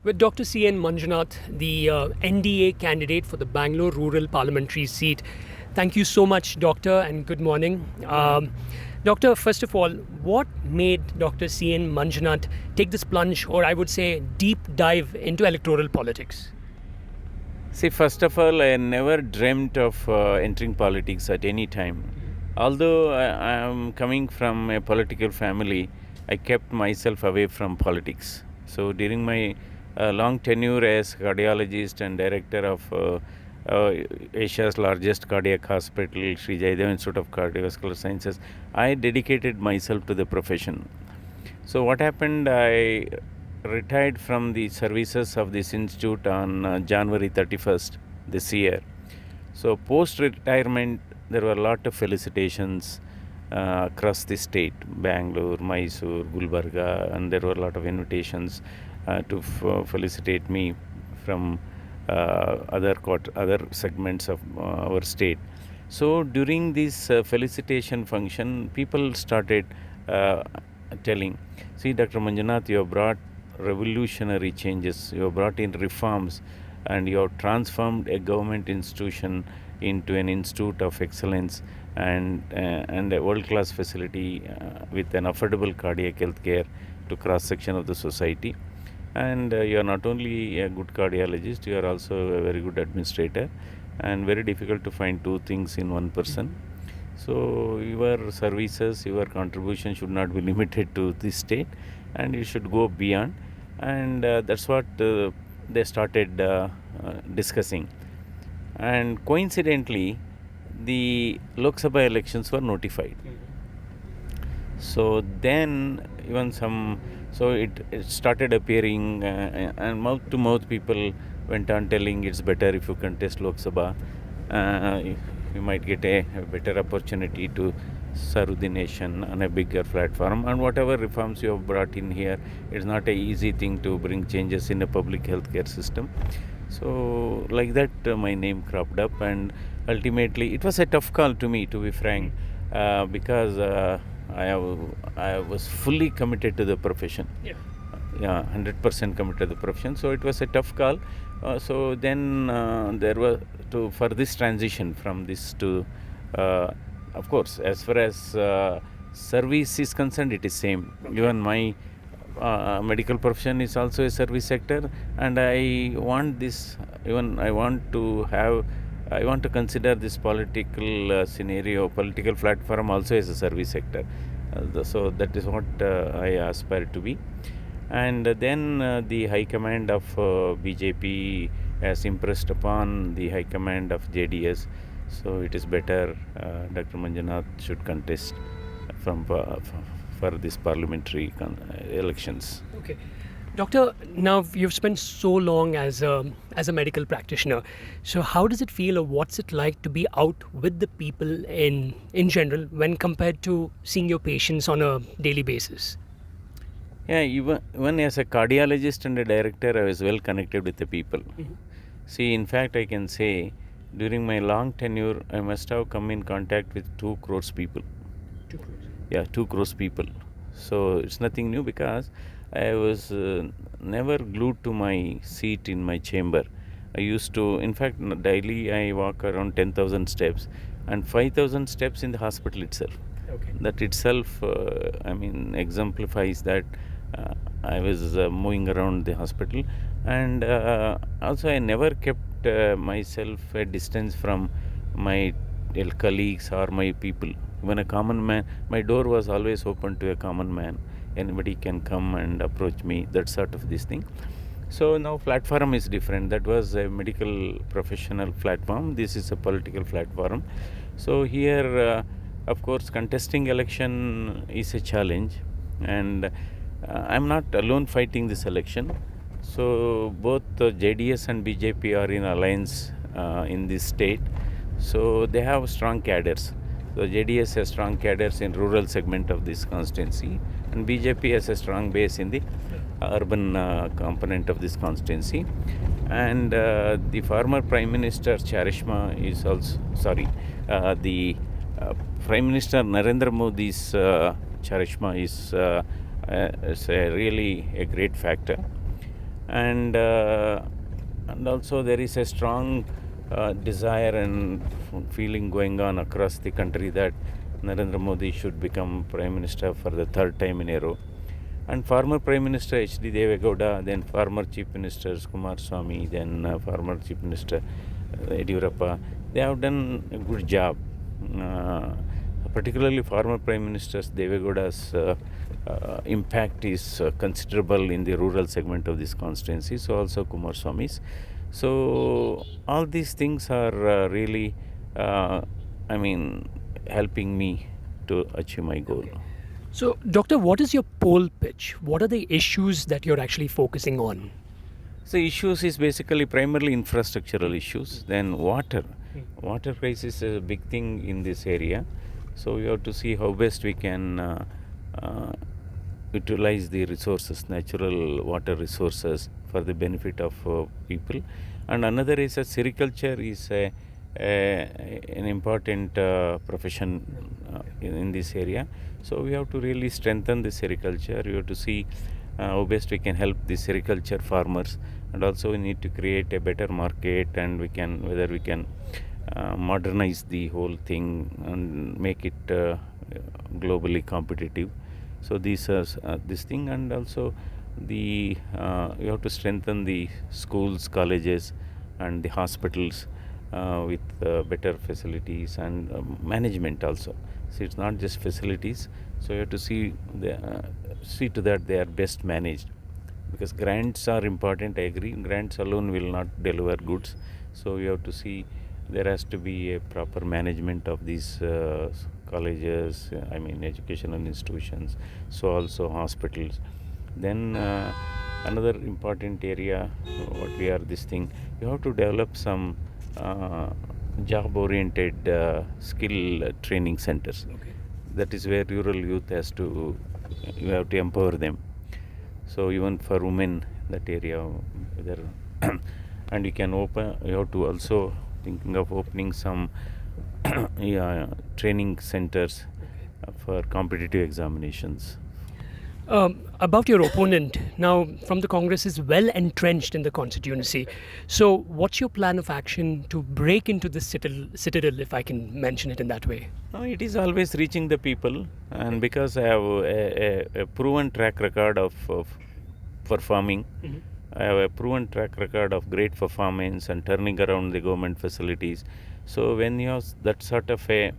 With Dr. C.N. Manjunath, the NDA candidate for the Bangalore rural parliamentary seat. Thank you so much, Doctor, and good morning. Doctor, first of all, what made Dr. C.N. Manjunath take this plunge, or I would say deep dive into electoral politics? See, first of all, I never dreamt of entering politics at any time. Although I am coming from a political family, I kept myself away from politics. So during my long tenure as cardiologist and director of Asia's largest cardiac hospital, Sri Jayadeva Institute of Cardiovascular Sciences, I dedicated myself to the profession. So what happened, I retired from the services of this institute on January 31st this year. So post-retirement, there were a lot of felicitations across the state, Bangalore, Mysore, Gulbarga, and there were a lot of invitations to felicitate me from other segments of our state. So during this felicitation function, people started telling, see, Dr. Manjunath, you have brought revolutionary changes, you have brought in reforms, and you have transformed a government institution into an institute of excellence and a world-class facility with an affordable cardiac health care to cross-section of the society. And you are not only a good cardiologist, you are also a very good administrator, and very difficult to find two things in one person. So your services, your contribution should not be limited to this state, and you should go beyond. And that's what they started discussing. And coincidentally, the Lok Sabha elections were notified. So then even so it started appearing, and mouth to mouth people went on telling it's better if you contest Lok Sabha. You might get a better opportunity to serve the nation on a bigger platform, and whatever reforms you have brought in here, it's not an easy thing to bring changes in a public healthcare system. So like that my name cropped up, and ultimately it was a tough call to me, to be frank, because I was fully committed to the profession. Yeah, 100% committed to the profession. So it was a tough call. So then there was for this transition from this to, of course, as far as service is concerned, it is same. Even my medical profession is also a service sector, and I want this. Even I want to consider this political scenario, political platform also as a service sector. So that is what I aspire to be. And then the High Command of BJP has impressed upon the High Command of JDS. So it is better Dr. Manjunath should contest for this parliamentary elections. Okay. Doctor, now you've spent so long as a medical practitioner. So how does it feel, or what's it like to be out with the people in general when compared to seeing your patients on a daily basis? Yeah, even as a cardiologist and a director, I was well connected with the people. See, in fact, I can say during my long tenure, I must have come in contact with 2 crores people. 2 crores? Yeah, 2 crores people. So it's nothing new, because I was never glued to my seat in my chamber. I used to, in fact, daily I walk around 10,000 steps and 5,000 steps in the hospital itself. Okay. That itself, exemplifies that I was moving around the hospital. And also I never kept myself a distance from my colleagues or my people. When a common man, my door was always open to a common man. Anybody can come and approach me, that sort of this thing. So now platform is different. That was a medical professional platform. This is a political platform. So here, of course, contesting election is a challenge, and I'm not alone fighting this election. So both JDS and BJP are in alliance in this state. So they have strong cadres. So JDS has strong cadres in rural segment of this constituency, and BJP has a strong base in the urban component of this constituency. And the former Prime Minister Charishma is also, the Prime Minister Narendra Modi's Charishma is really a great factor. and also there is a strong desire and feeling going on across the country that Narendra Modi should become Prime Minister for the third time in a row. And former Prime Minister H.D. Devegowda, then former Chief Ministers Kumar Swamy, then former Chief Minister Yediyurappa, they have done a good job. Particularly former Prime Minister Devegowda's impact is considerable in the rural segment of this constituency, so also Kumar Swamy's. So all these things are really, helping me to achieve my goal. So, Doctor, what is your poll pitch? What are the issues that you're actually focusing on? So issues is basically primarily infrastructural issues. Then water. Water crisis is a big thing in this area. So we have to see how best we can utilize the resources, natural water resources, for the benefit of people. And another is sericulture is an important profession in this area. So we have to really strengthen the sericulture. We have to see how best we can help the sericulture farmers, and also we need to create a better market, and whether we can modernize the whole thing and make it globally competitive. So these are this thing, and also we have to strengthen the schools, colleges, and the hospitals with better facilities and management also. So it's not just facilities. So you have to see to that they are best managed, because grants are important. I agree. Grants alone will not deliver goods. So you have to see there has to be a proper management of these colleges, educational institutions, so also hospitals. Then another important area, what we are this thing, you have to develop some job-oriented skill training centers. Okay. That is where rural youth you have to empower them. So even for women, that area, and you have to also thinking of opening some training centers for competitive examinations. About your opponent, now from the Congress is well entrenched in the constituency. So what's your plan of action to break into the citadel, if I can mention it in that way? No, it is always reaching the people, and because I have a proven track record of performing, I have a proven track record of great performance and turning around the government facilities. So when you have that sort of a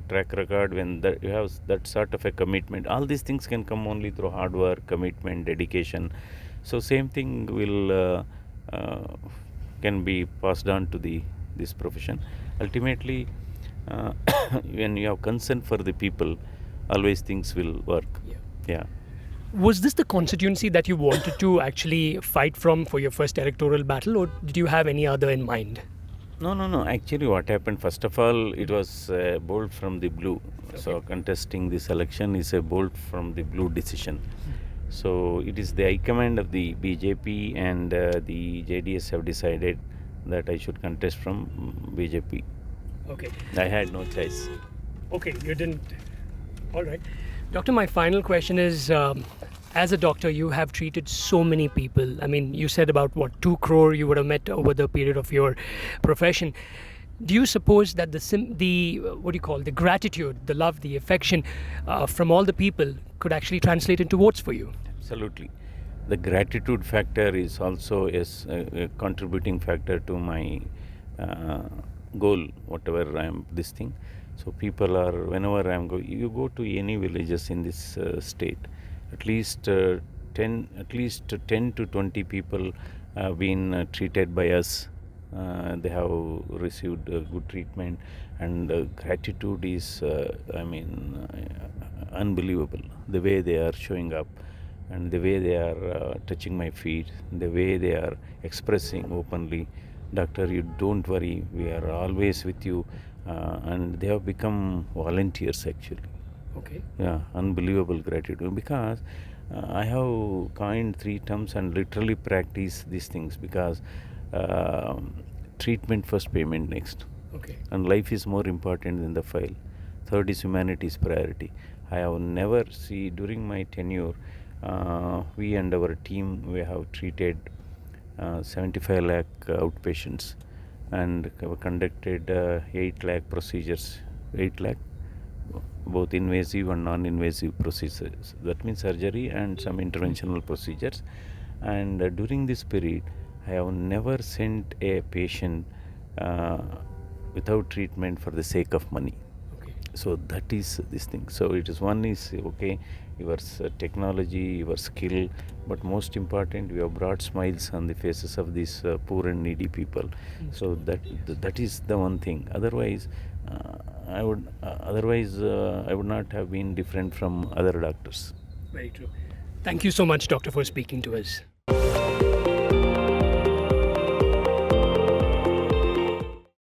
track record, when you have that sort of a commitment, all these things can come only through hard work, commitment, dedication. So same thing will can be passed on to this profession. Ultimately, when you have concern for the people, always things will work. Yeah. Was this the constituency that you wanted to actually fight from for your first electoral battle, or did you have any other in mind? No. Actually, what happened, first of all, it was a bolt from the blue. Okay. So contesting this election is a bolt from the blue decision. So it is the high command of the BJP and the JDS have decided that I should contest from BJP. Okay. I had no choice. Okay, you didn't. All right. Doctor, my final question is, as a doctor, you have treated so many people. I mean, you said about 2 crore you would have met over the period of your profession. Do you suppose that the gratitude, the love, the affection from all the people could actually translate into votes for you? Absolutely. The gratitude factor is also a contributing factor to my goal, whatever I am this thing. So people are, whenever I am going, you go to any villages in this state, at least 10 to 20 people have been treated by us. They have received good treatment, and gratitude is, unbelievable. The way they are showing up, and the way they are touching my feet, the way they are expressing openly, "Doctor, you don't worry, we are always with you." And they have become volunteers actually. Okay. Yeah, unbelievable gratitude, because I have coined 3 terms and literally practice these things, because treatment first, payment next. Okay. And life is more important than the file. Third is humanity's priority. I have never during my tenure, we and our team, we have treated 75 lakh outpatients, and conducted 8 lakh procedures, 8 lakh both invasive and non-invasive procedures. That means surgery and some interventional procedures. And during this period, I have never sent a patient without treatment for the sake of money. Okay. So that is this thing. So it is, one is okay, your technology, your skill, but most important, you have brought smiles on the faces of these poor and needy people. So that is the one thing. Otherwise, I would not have been different from other doctors. Very true. Thank you so much, Doctor, for speaking to us.